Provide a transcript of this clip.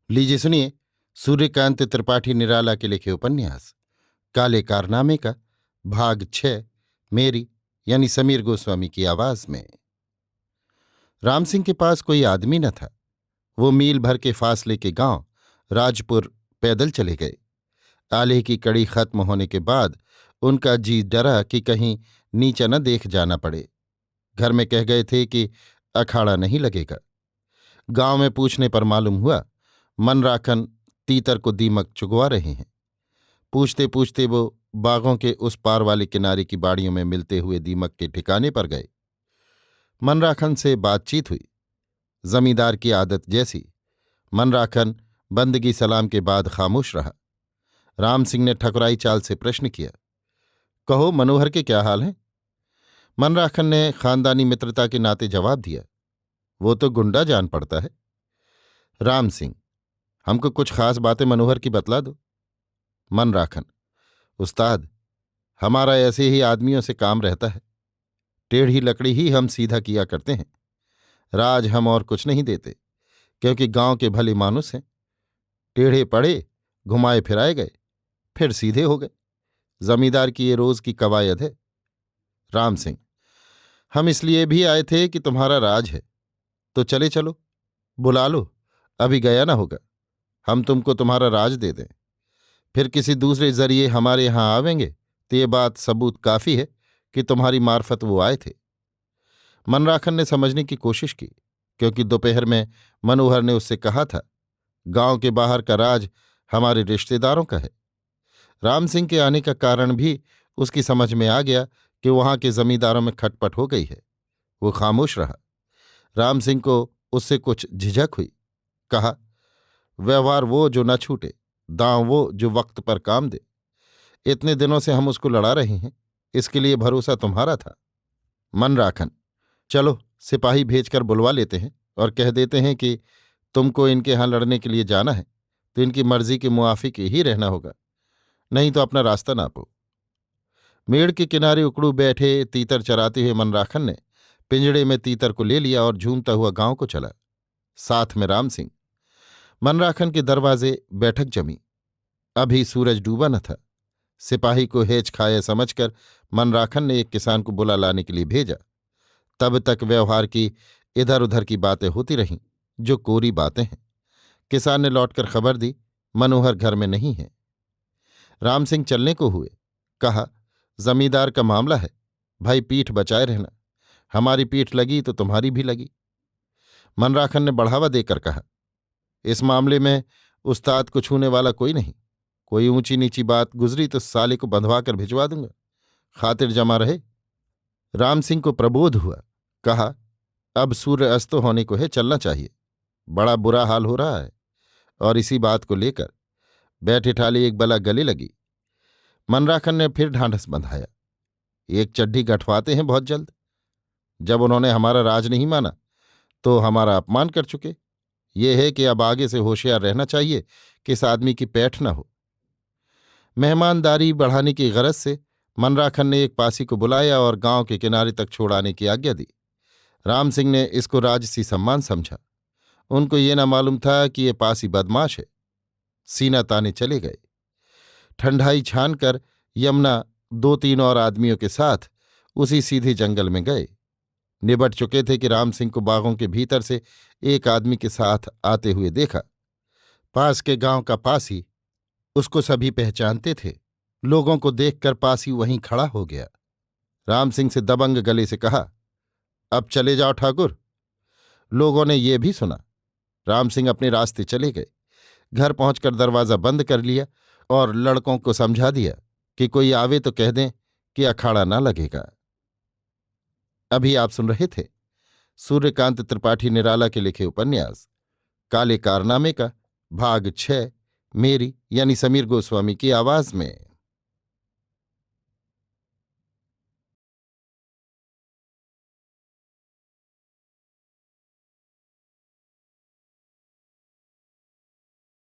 लीजिए सुनिए सूर्यकांत त्रिपाठी निराला के लिखे उपन्यास काले कारनामे का भाग 6 मेरी यानी समीर गोस्वामी की आवाज में। राम सिंह के पास कोई आदमी न था। वो मील भर के फासले के गांव राजपुर पैदल चले गए। आले की कड़ी खत्म होने के बाद उनका जी डरा कि कहीं नीचा न देख जाना पड़े। घर में कह गए थे कि अखाड़ा नहीं लगेगा। गांव में पूछने पर मालूम हुआ मनराखन तीतर को दीमक चुगवा रहे हैं। पूछते पूछते वो बागों के उस पार वाले किनारे की बाड़ियों में मिलते हुए दीमक के ठिकाने पर गए। मनराखन से बातचीत हुई। जमींदार की आदत जैसी मनराखन बंदगी सलाम के बाद खामोश रहा। राम सिंह ने ठकुराई चाल से प्रश्न किया, कहो मनोहर के क्या हाल हैं? मनराखन ने खानदानी मित्रता के नाते जवाब दिया, वो तो गुंडा जान पड़ता है। राम सिंह, हमको कुछ खास बातें मनोहर की बतला दो। मनराखन, उस्ताद, हमारा ऐसे ही आदमियों से काम रहता है। टेढ़ी लकड़ी ही हम सीधा किया करते हैं। राज हम और कुछ नहीं देते, क्योंकि गांव के भले मानुस हैं। टेढ़े पड़े, घुमाए फिराए गए, फिर सीधे हो गए। जमींदार की ये रोज की कवायद है। राम सिंह, हम इसलिए भी आए थे कि तुम्हारा राज है, तो चले चलो, बुला लो। अभी गया ना होगा, हम तुमको तुम्हारा राज दे दें। फिर किसी दूसरे जरिए हमारे यहां आवेंगे तो ये बात सबूत काफी है कि तुम्हारी मार्फत वो आए थे। मनराखन ने समझने की कोशिश की, क्योंकि दोपहर में मनोहर ने उससे कहा था, गांव के बाहर का राज हमारे रिश्तेदारों का है। राम सिंह के आने का कारण भी उसकी समझ में आ गया कि वहां के जमींदारों में खटपट हो गई है। वो खामोश रहा। राम सिंह को उससे कुछ झिझक हुई। कहा, व्यवहार वो जो न छूटे, दांव वो जो वक्त पर काम दे। इतने दिनों से हम उसको लड़ा रहे हैं, इसके लिए भरोसा तुम्हारा था। मनराखन, चलो सिपाही भेजकर बुलवा लेते हैं और कह देते हैं कि तुमको इनके यहां लड़ने के लिए जाना है तो इनकी मर्जी के मुआफिक ही रहना होगा, नहीं तो अपना रास्ता नापो। मेड़ के किनारे उकड़ू बैठे तीतर चराते हुए मनराखन ने पिंजड़े में तीतर को ले लिया और झूमता हुआ गांव को चला, साथ में राम सिंह। मनराखन के दरवाजे बैठक जमी। अभी सूरज डूबा न था। सिपाही को हेच खाया समझकर मनराखन ने एक किसान को बुला लाने के लिए भेजा। तब तक व्यवहार की इधर उधर की बातें होती रहीं, जो कोरी बातें हैं। किसान ने लौटकर खबर दी, मनोहर घर में नहीं है। राम सिंह चलने को हुए। कहा, जमींदार का मामला है, भाई पीठ बचाए रहना। हमारी पीठ लगी तो तुम्हारी भी लगी। मनराखन ने बढ़ावा देकर कहा, इस मामले में उस्ताद को छूने वाला कोई नहीं। कोई ऊंची नीची बात गुजरी तो साले को बंधवा कर भिजवा दूंगा, खातिर जमा रहे। राम सिंह को प्रबोध हुआ। कहा, अब सूर्य अस्त होने को है, चलना चाहिए। बड़ा बुरा हाल हो रहा है। और इसी बात को लेकर बैठे ठाले एक बला गले लगी। मनराखन ने फिर ढांढस बंधाया, एक चड्ढी गठवाते हैं बहुत जल्द। जब उन्होंने हमारा राज नहीं माना तो हमारा अपमान कर चुके। ये है कि अब आगे से होशियार रहना चाहिए कि इस आदमी की पैठ न हो। मेहमानदारी बढ़ाने की गरज से मनराखन ने एक पासी को बुलाया और गांव के किनारे तक छोड़ाने की आज्ञा दी। राम सिंह ने इसको राजसी सम्मान समझा। उनको ये न मालूम था कि ये पासी बदमाश है। सीना ताने चले गए। ठंडाई छानकर यमुना 2-3 और आदमियों के साथ उसी सीधे जंगल में गए। निबट चुके थे कि राम सिंह को बागों के भीतर से एक आदमी के साथ आते हुए देखा। पास के गांव का पासी, उसको सभी पहचानते थे। लोगों को देखकर पासी वहीं खड़ा हो गया। राम सिंह से दबंग गले से कहा, अब चले जाओ ठाकुर। लोगों ने ये भी सुना। राम सिंह अपने रास्ते चले गए। घर पहुंचकर दरवाजा बंद कर लिया और लड़कों को समझा दिया कि कोई आवे तो कह दें कि अखाड़ा ना लगेगा। अभी आप सुन रहे थे सूर्यकांत त्रिपाठी निराला के लिखे उपन्यास काले कारनामे का भाग 6 मेरी यानी समीर गोस्वामी की आवाज में।